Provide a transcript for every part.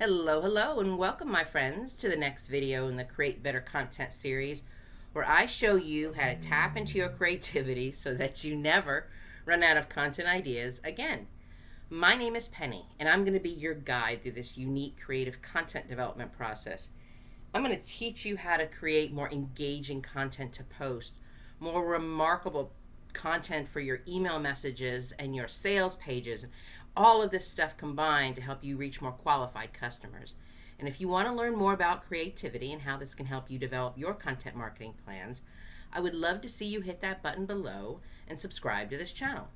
Hello, and welcome, my friends, to the next video in the Create Better Content series, where I show you how to tap into your creativity so that you never run out of content ideas again. My name is Penny, and I'm going to be your guide through this unique creative content development process. I'm going to teach you how to create more engaging content to post, more remarkable content for your email messages and your sales pages, all of this stuff combined to help you reach more qualified customers. And if you want to learn more about creativity and how this can help you develop your content marketing plans, I would love to see you hit that button below and subscribe to this channel.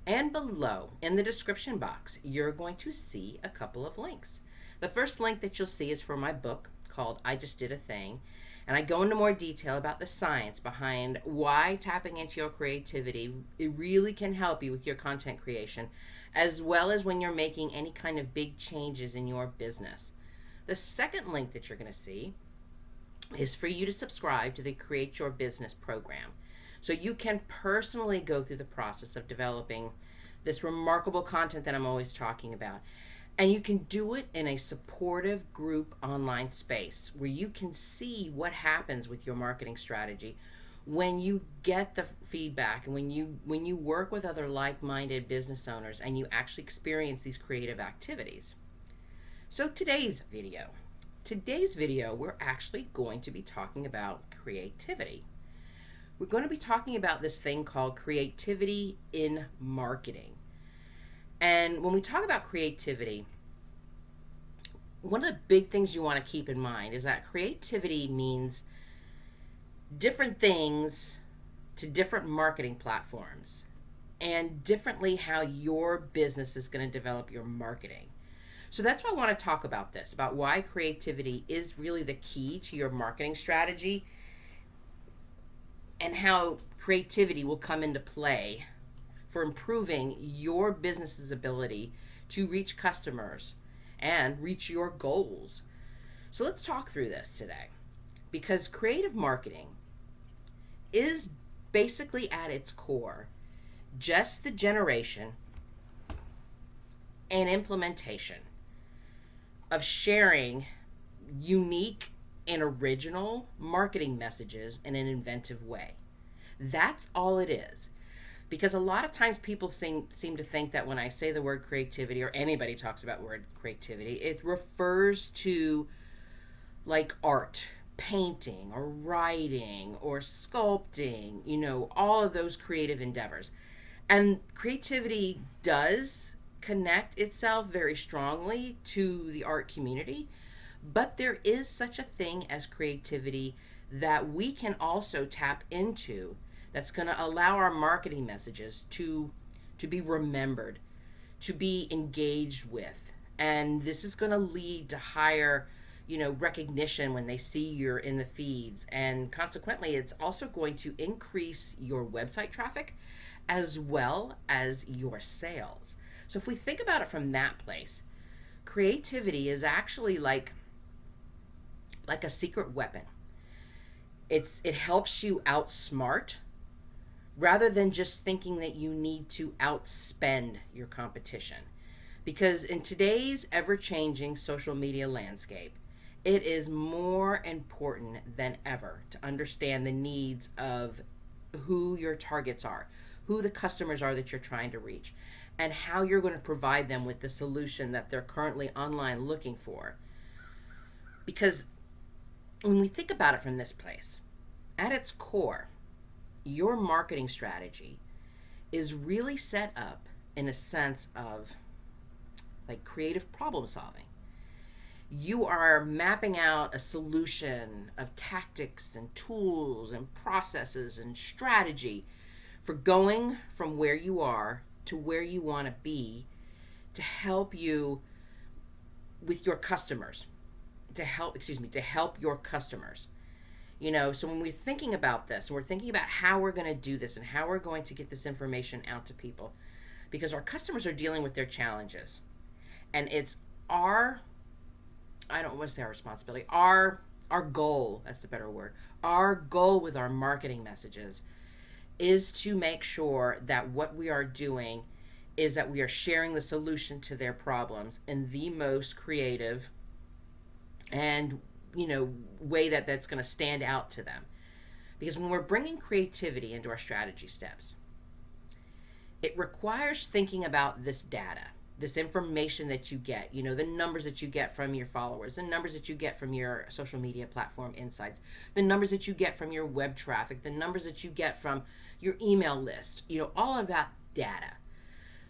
And below in the description box, you're going to see a couple of links. The first link that you'll see is for my book called I Just Did a Thing. And I go into more detail about the science behind why tapping into your creativity it really can help you with your content creation, as well as when you're making any kind of big changes in your business. The second link that you're going to see is for you to subscribe to the Create Your Business program. So you can personally go through the process of developing this remarkable content that I'm always talking about. And you can do it in a supportive group online space where you can see what happens with your marketing strategy when you get the feedback and when you work with other like-minded business owners and you actually experience these creative activities. So today's video, we're actually going to be talking about creativity. We're going to be talking about this thing called creativity in marketing. And when we talk about creativity, one of the big things you want to keep in mind is that creativity means different things to different marketing platforms and differently how your business is going to develop your marketing. So that's why I want to talk about this, about why creativity is really the key to your marketing strategy and how creativity will come into play for improving your business's ability to reach customers and reach your goals. So let's talk through this today, because creative marketing is basically at its core just the generation and implementation of sharing unique and original marketing messages in an inventive way. That's all it is. Because a lot of times people seem to think that when I say the word creativity, or anybody talks about word creativity, it refers to like art, painting or writing or sculpting, all of those creative endeavors. And creativity does connect itself very strongly to the art community, but there is such a thing as creativity that we can also tap into that's going to allow our marketing messages to be remembered, to be engaged with. And this is going to lead to higher, recognition when they see you're in the feeds. And consequently, it's also going to increase your website traffic as well as your sales. So if we think about it from that place, creativity is actually like a secret weapon. It helps you outsmart rather than just thinking that you need to outspend your competition. Because in today's ever-changing social media landscape, it is more important than ever to understand the needs of who your targets are, who the customers are that you're trying to reach, and how you're going to provide them with the solution that they're currently online looking for. Because when we think about it from this place, at its core, your marketing strategy is really set up in a sense of like creative problem solving. You are mapping out a solution of tactics and tools and processes and strategy for going from where you are to where you want to be to help you with your customers, to help your customers. So when we're thinking about this, we're thinking about how we're going to do this and how we're going to get this information out to people, because our customers are dealing with their challenges. And it's I don't want to say our responsibility, our goal, that's the better word. Our goal with our marketing messages is to make sure that what we are doing is that we are sharing the solution to their problems in the most creative and, way that's going to stand out to them. Because when we're bringing creativity into our strategy steps, it requires thinking about this data, this information that you get, the numbers that you get from your followers, the numbers that you get from your social media platform insights, the numbers that you get from your web traffic, the numbers that you get from your email list, all of that data.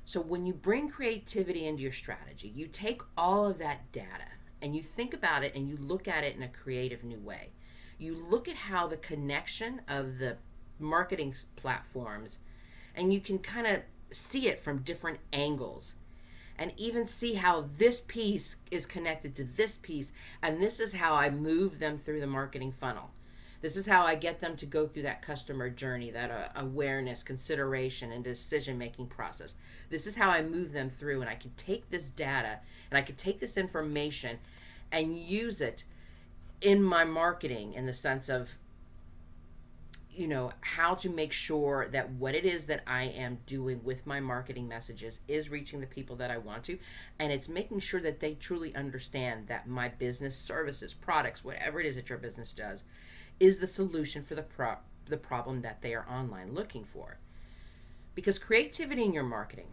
So when you bring creativity into your strategy, you take all of that data and you think about it and you look at it in a creative new way. You look at how the connection of the marketing platforms, and you can kind of see it from different angles, and even see how this piece is connected to this piece, and this is how I move them through the marketing funnel. This is how I get them to go through that customer journey, that awareness, consideration, and decision-making process. This is how I move them through, and I can take this data, and I can take this information and use it in my marketing in the sense of, how to make sure that what it is that I am doing with my marketing messages is reaching the people that I want to, and it's making sure that they truly understand that my business, services, products, whatever it is that your business does, is the solution for the problem that they are online looking for. Because creativity in your marketing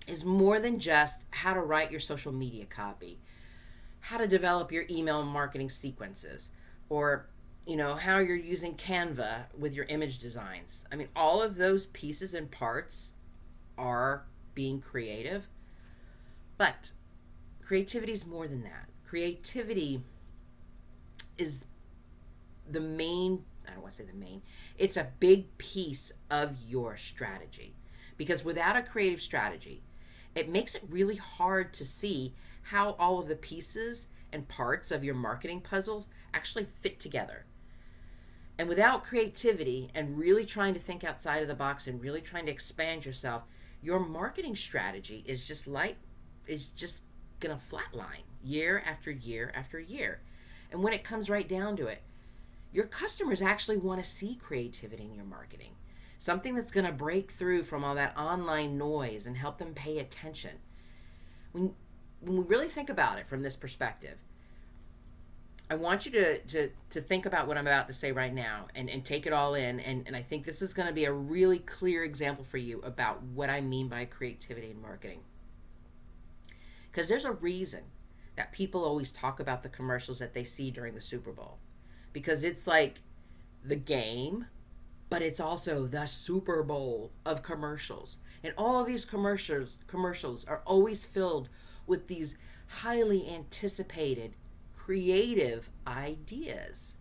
is more than just how to write your social media copy, how to develop your email marketing sequences, or how you're using Canva with your image designs. I mean, all of those pieces and parts are being creative, but creativity is more than that. Creativity is the main, I don't want to say the main, it's a big piece of your strategy. Because without a creative strategy, it makes it really hard to see how all of the pieces and parts of your marketing puzzles actually fit together. And without creativity and really trying to think outside of the box and really trying to expand yourself, your marketing strategy is just gonna flatline year after year after year. And when it comes right down to it, your customers actually want to see creativity in your marketing. Something that's gonna break through from all that online noise and help them pay attention. When we really think about it from this perspective, I want you to think about what I'm about to say right now and take it all in. And I think this is going to be a really clear example for you about what I mean by creativity in marketing. Because there's a reason that people always talk about the commercials that they see during the Super Bowl. Because it's like the game, but it's also the Super Bowl of commercials. And all of these commercials are always filled with these highly anticipated creative ideas.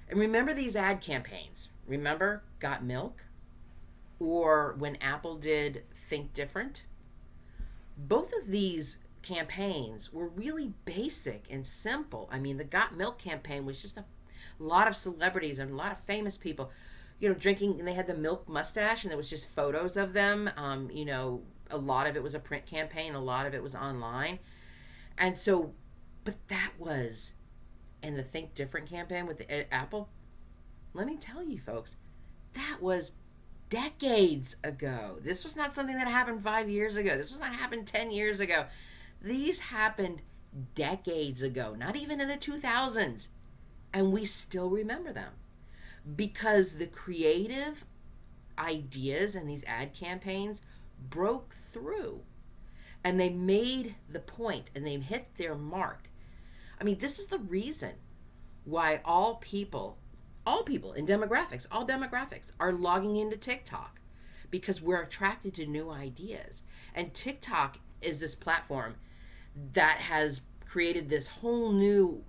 And remember these ad campaigns. Remember Got Milk? Or when Apple did Think Different? Both of these campaigns were really basic and simple. I mean, the Got Milk campaign was just a lot of celebrities and a lot of famous people, drinking, and they had the milk mustache, and there was just photos of them. A lot of it was a print campaign, a lot of it was online. And so, but that was, and the Think Different campaign with the Apple, let me tell you folks, that was decades ago. This was not something that happened 5 years ago. This was not happened 10 years ago. These happened decades ago, not even in the 2000s. And we still remember them because the creative ideas in these ad campaigns broke through and they made the point and they hit their mark. I mean, this is the reason why all people in demographics, all demographics are logging into TikTok, because we're attracted to new ideas. And TikTok is this platform that has created this whole new,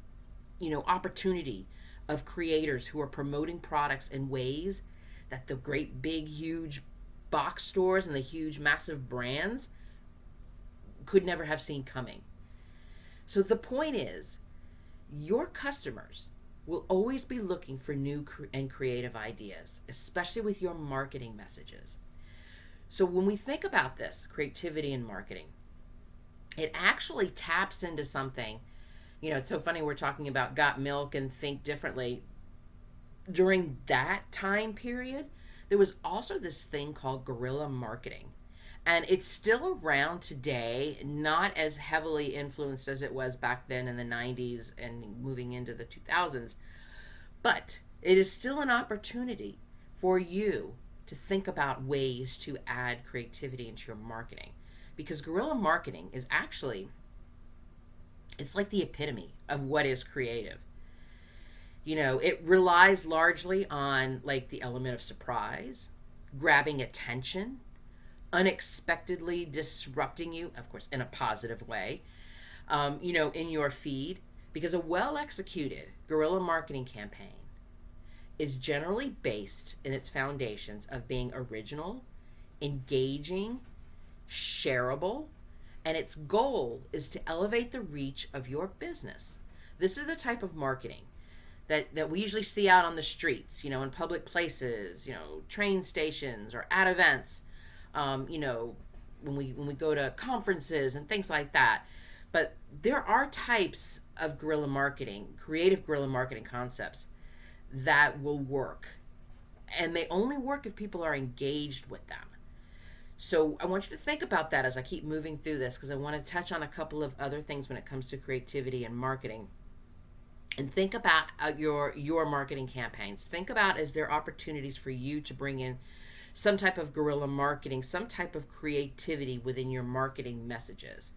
opportunity of creators who are promoting products in ways that the great big huge box stores and the huge massive brands could never have seen coming. So the point is, your customers will always be looking for new and creative ideas, especially with your marketing messages. So when we think about this, creativity in marketing, it actually taps into something. It's so funny we're talking about Got Milk and Think Differently. During that time period, there was also this thing called guerrilla marketing. And it's still around today, not as heavily influenced as it was back then in the 90s and moving into the 2000s. But it is still an opportunity for you to think about ways to add creativity into your marketing. Because guerrilla marketing is actually, it's like the epitome of what is creative. It relies largely on like the element of surprise, grabbing attention, unexpectedly disrupting you, of course, in a positive way, in your feed. Because a well executed guerrilla marketing campaign is generally based in its foundations of being original, engaging, shareable, and its goal is to elevate the reach of your business. This is the type of marketing that we usually see out on the streets, in public places, train stations or at events, when we go to conferences and things like that. But there are types of guerrilla marketing, creative guerrilla marketing concepts that will work. And they only work if people are engaged with them. So I want you to think about that as I keep moving through this, because I want to touch on a couple of other things when it comes to creativity and marketing. And think about your marketing campaigns. Think about, is there opportunities for you to bring in some type of guerrilla marketing, some type of creativity within your marketing messages.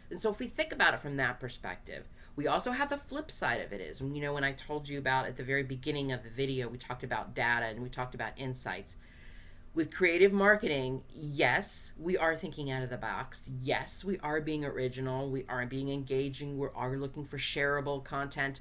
And so if we think about it from that perspective, we also have the flip side of it is, when I told you about at the very beginning of the video, we talked about data and we talked about insights. With creative marketing, yes, we are thinking out of the box. Yes, we are being original. We are being engaging. We are looking for shareable content.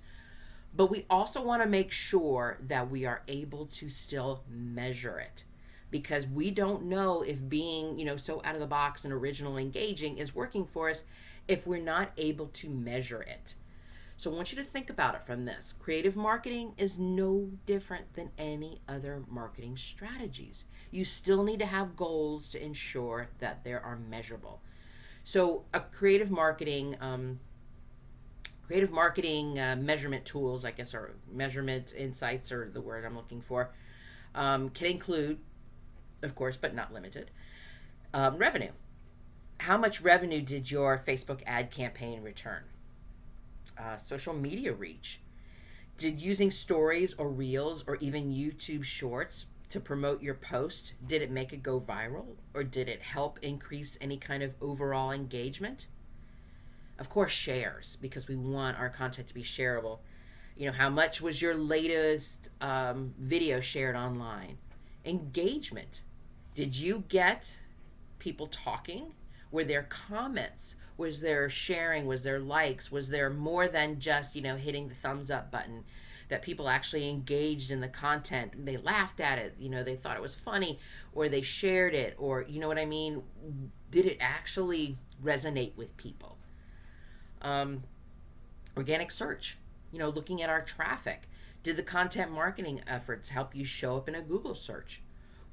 But we also want to make sure that we are able to still measure it. Because we don't know if being, so out of the box and original engaging is working for us if we're not able to measure it. So I want you to think about it from this. Creative marketing is no different than any other marketing strategies. You still need to have goals to ensure that they are measurable. So a creative marketing measurement tools, I guess, or measurement insights are the word I'm looking for, can include, of course, but not limited, revenue. How much revenue did your Facebook ad campaign return? Social media reach. Did using stories or reels or even YouTube shorts to promote your post, did it make it go viral, or did it help increase any kind of overall engagement? Of course, shares, because we want our content to be shareable. How much was your latest video shared online? Engagement. Did you get people talking? Were there comments? Was there sharing? Was there likes? Was there more than just, hitting the thumbs up button? That people actually engaged in the content. They laughed at it. They thought it was funny, or they shared it, or, what I mean? Did it actually resonate with people? Organic search, looking at our traffic. Did the content marketing efforts help you show up in a Google search?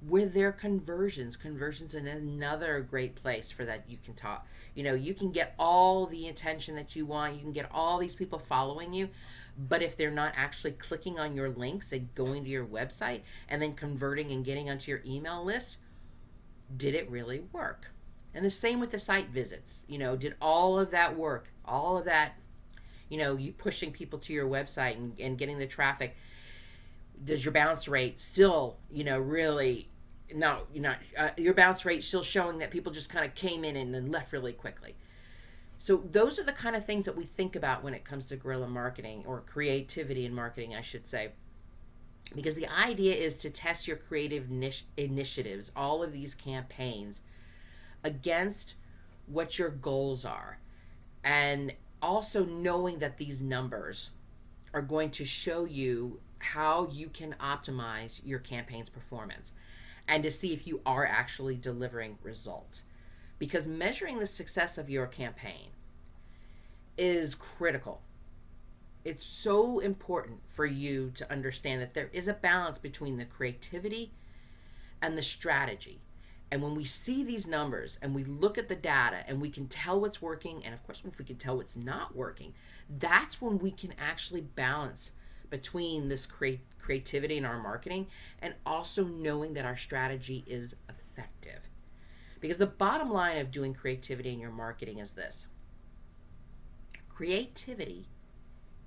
Were there conversions? Conversions in another great place for that. You can talk, you can get all the attention that you want. You can get all these people following you. But if they're not actually clicking on your links and going to your website and then converting and getting onto your email list, did it really work? And the same with the site visits. Did all of that work? All of that, you pushing people to your website and getting the traffic, does your bounce rate still, really, no, your bounce rate still showing that people just kind of came in and then left really quickly? So those are the kind of things that we think about when it comes to guerrilla marketing, or creativity in marketing, I should say. Because the idea is to test your creative initiatives, all of these campaigns, against what your goals are. And also knowing that these numbers are going to show you how you can optimize your campaign's performance, and to see if you are actually delivering results. Because measuring the success of your campaign is critical. It's so important for you to understand that there is a balance between the creativity and the strategy. And when we see these numbers and we look at the data and we can tell what's working, and of course if we can tell what's not working, that's when we can actually balance between this creativity in our marketing and also knowing that our strategy is effective. Because the bottom line of doing creativity in your marketing is this: creativity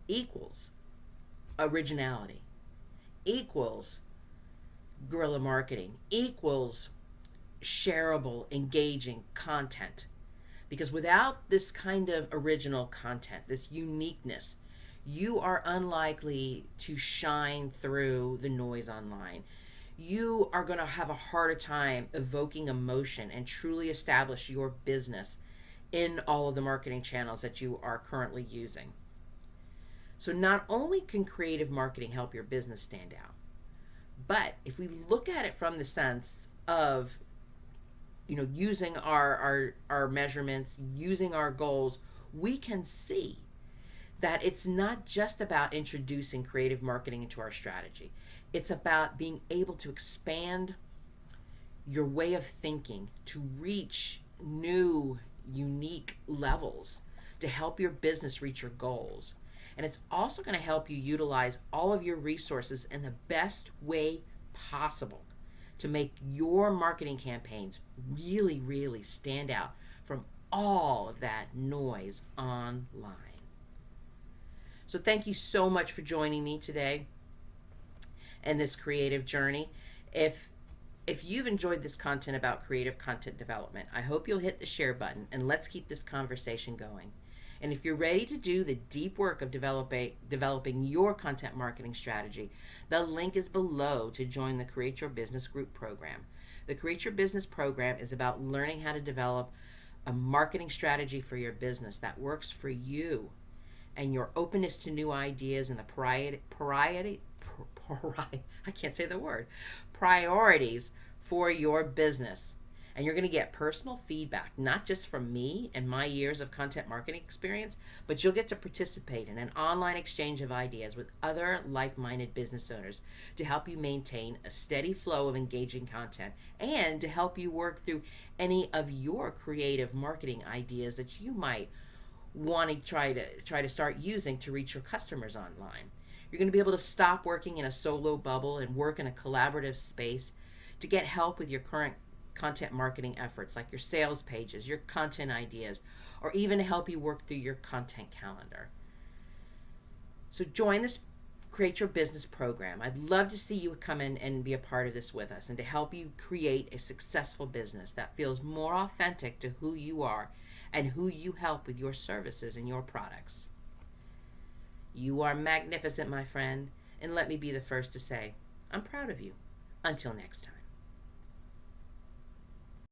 equals originality, equals guerrilla marketing, equals shareable, engaging content. Because without this kind of original content, this uniqueness, you are unlikely to shine through the noise online. You are going to have a harder time evoking emotion and truly establish your business in all of the marketing channels that you are currently using. So not only can creative marketing help your business stand out, but if we look at it from the sense of, using our measurements, using our goals, we can see that it's not just about introducing creative marketing into our strategy. It's about being able to expand your way of thinking to reach new, unique levels to help your business reach your goals. And it's also going to help you utilize all of your resources in the best way possible to make your marketing campaigns really, really stand out from all of that noise online. So thank you so much for joining me today in this creative journey. If you've enjoyed this content about creative content development, I hope you'll hit the share button and let's keep this conversation going. And if you're ready to do the deep work of developing your content marketing strategy, the link is below to join the Create Your Business Group program. The Create Your Business program is about learning how to develop a marketing strategy for your business that works for you and your openness to new ideas and the priorities for your business. And you're going to get personal feedback, not just from me and my years of content marketing experience, but you'll get to participate in an online exchange of ideas with other like-minded business owners to help you maintain a steady flow of engaging content and to help you work through any of your creative marketing ideas that you might want to try to start using to reach your customers online. You're going to be able to stop working in a solo bubble and work in a collaborative space to get help with your current content marketing efforts, like your sales pages, your content ideas, or even to help you work through your content calendar. So join this Create Your Business program. I'd love to see you come in and be a part of this with us and to help you create a successful business that feels more authentic to who you are and who you help with your services and your products. You are magnificent, my friend, and let me be the first to say, I'm proud of you. Until next time.